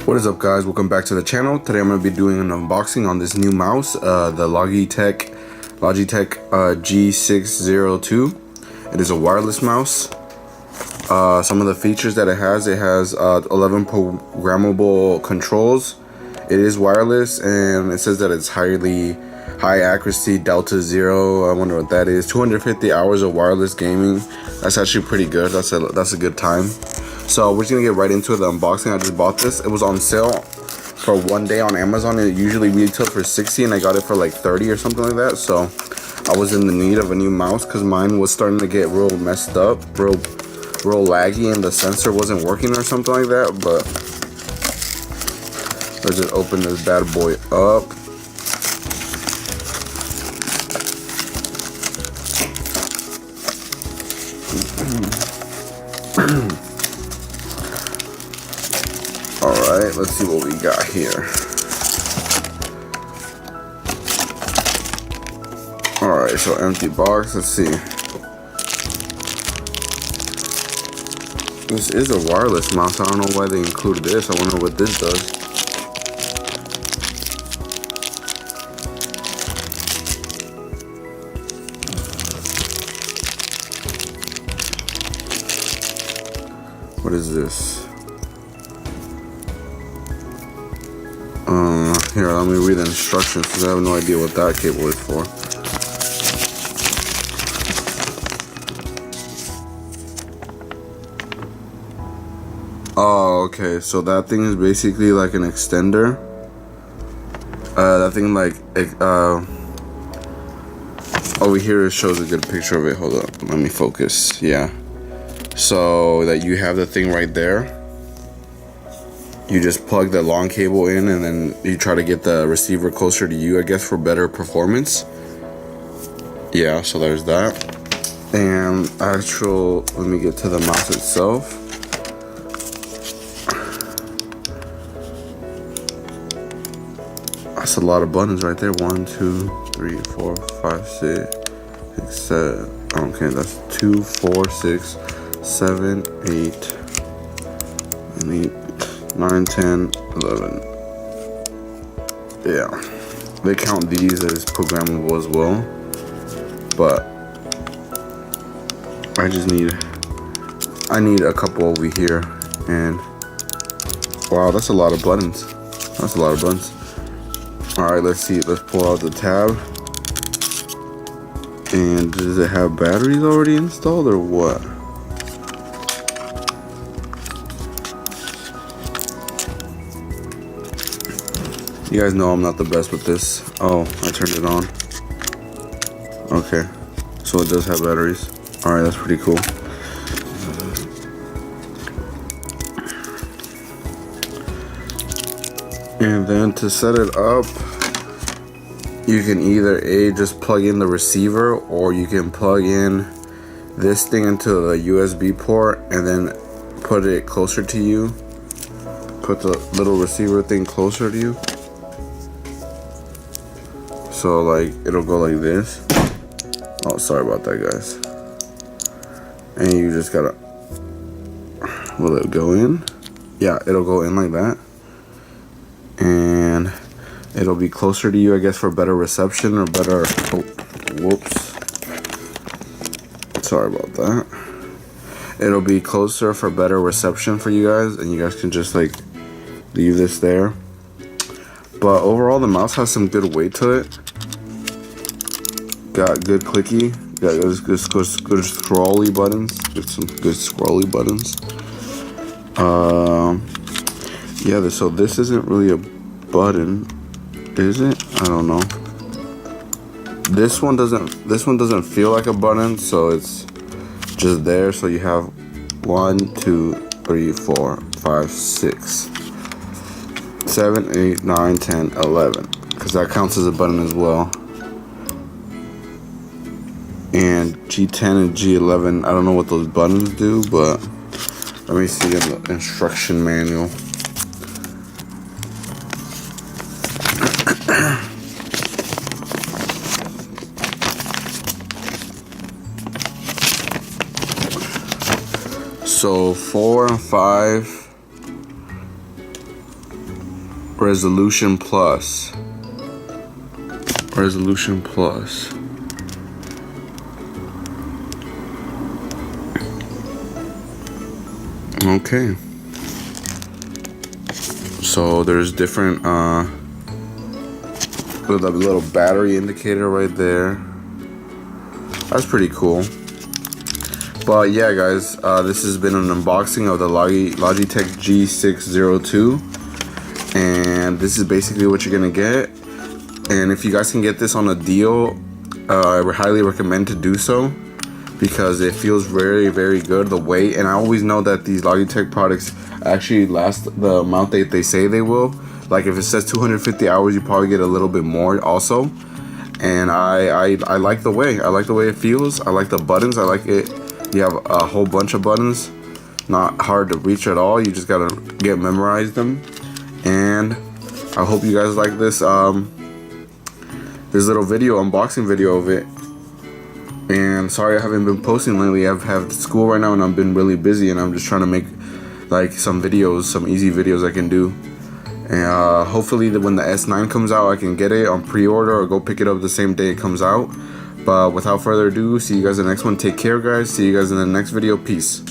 What is up, guys? Welcome back to the channel. Today I'm going to be doing an unboxing on this new mouse, the Logitech G602. It is a wireless mouse. Some of the features that it has 11 programmable controls. It is wireless, and it says that it's high accuracy Delta Zero. I wonder what that is. 250 hours of wireless gaming. That's actually pretty good. That's a good time. So we're just gonna get right into the unboxing. I just bought this. It was on sale for 1 day on Amazon. It usually retails for 60, and I got it for like 30 or something like that. So I was in the need of a new mouse because mine was starting to get real messed up, real laggy, and the sensor wasn't working or something like that. But let's just open this bad boy up. Alright, let's see what we got here. Alright, so empty box, let's see. This is a wireless mouse. I don't know why they included this. I wonder what this does. What is this? Here, let me read the instructions because I have no idea what that cable is for. Oh, okay. So that thing is basically like an extender. That thing over here it shows a good picture of it. Hold up, let me focus. Yeah. So that you have the thing right there. You just plug the long cable in, and then you try to get the receiver closer to you, I guess, for better performance. Yeah, so there's that. And let me get to the mouse itself. That's a lot of buttons right there. 1, 2, 3, 4, 5, 6, 7. Okay, that's 2, 4, 6, 7, 8, and 8. 9, 10, 11. Yeah, they count these as programmable as well, but I need a couple over here. And wow, that's a lot of buttons. All right, let's see. Let's pull out the tab. And does it have batteries already installed or what? You guys know I'm not the best with this. Oh, I turned it on. Okay, so it does have batteries. All right, that's pretty cool. And then to set it up, you can either just plug in the receiver, or you can plug in this thing into the USB port and then put it closer to you. Put the little receiver thing closer to you. So like it'll go like this. Oh, sorry about that, guys. And you just gotta, will it go in? Yeah, it'll go in like that. And it'll be closer to you, I guess, for better reception or better, oh, whoops. Sorry about that. It'll be closer for better reception for you guys, and you guys can just like leave this there. But overall, the mouse has some good weight to it. Got good clicky. Got good scrolly buttons. Some good scrolly buttons. Yeah. So this isn't really a button, is it? I don't know. This one doesn't feel like a button, so it's just there. So you have 1, 2, 3, 4, 5, 6. 7, 8, 9, 10, 11, because that counts as a button as well. And G10 and G11, I don't know what those buttons do, but let me see in the instruction manual. So 4 and 5 Resolution Plus. Resolution Plus. Okay. So there's different with a little battery indicator right there. That's pretty cool. But yeah, guys, this has been an unboxing of the Logitech G602, and this is basically what you're gonna get. And if you guys can get this on a deal, I would highly recommend to do so, because it feels very, very good. The weight, and I always know that these Logitech products actually last the amount they say they will. Like if it says 250 hours, you probably get a little bit more also. And I like the way. I like the way it feels. I like the buttons. I like it. You have a whole bunch of buttons. Not hard to reach at all. You just gotta memorize them. And I hope you guys like this this little unboxing video of it. And sorry I haven't been posting lately. I have school right now and I've been really busy, and I'm just trying to make like some videos, some easy videos I can do. And hopefully when the S9 comes out, I can get it on pre-order or go pick it up the same day it comes out. But without further ado, see you guys in the next one. Take care, guys. See you guys in the next video. Peace.